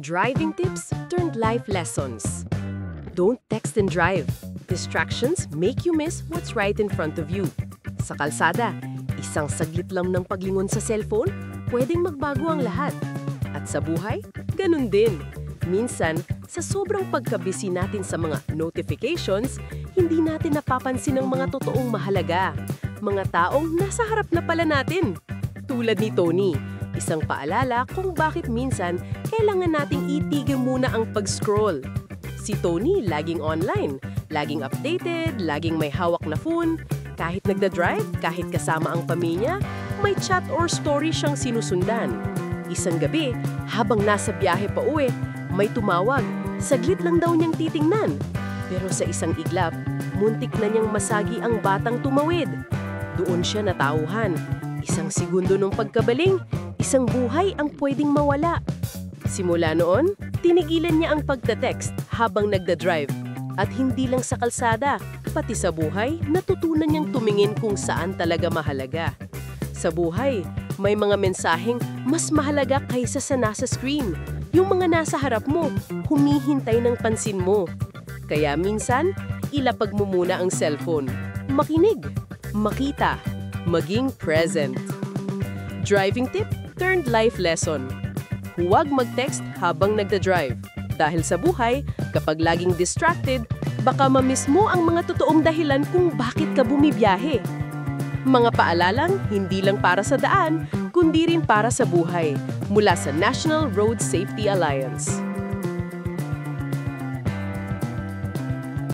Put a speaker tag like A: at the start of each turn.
A: Driving tips turned life lessons. Don't text and drive. Distractions make you miss what's right in front of you. Sa kalsada, isang saglit lang ng paglingon sa cellphone, pwedeng magbago ang lahat. At sa buhay, ganun din. Minsan, sa sobrang pagkabisi natin sa mga notifications, hindi natin napapansin ang mga totoong mahalaga. Mga taong nasa harap na pala natin. Tulad ni Tony, isang paalala kung bakit minsan kailangan nating itigil muna ang pag-scroll. Si Tony laging online, laging updated, laging may hawak na phone. Kahit nagda-drive, kahit kasama ang pamilya, may chat or story siyang sinusundan. Isang gabi, habang nasa biyahe pa uwi, may tumawag. Saglit lang daw niyang titingnan. Pero sa isang iglap, muntik na niyang masagi ang batang tumawid. Doon siya natauhan. Isang segundo ng pagkabaling, isang buhay ang pwedeng mawala. Simula noon, tinigilan niya ang pagte-text habang nagda-drive. At hindi lang sa kalsada, pati sa buhay, natutunan niyang tumingin kung saan talaga mahalaga. Sa buhay, may mga mensaheng mas mahalaga kaysa sa nasa screen. Yung mga nasa harap mo, humihintay ng pansin mo. Kaya minsan, ilapag mo muna ang cellphone. Makinig, makita, maging present. Driving tip turned life lesson. Huwag mag-text habang nagda-drive. Dahil sa buhay, kapag laging distracted, baka mamiss mo ang mga totoong dahilan kung bakit ka bumibiyahe. Mga paalalang hindi lang para sa daan, kundi rin para sa buhay. Mula sa National Road Safety Alliance.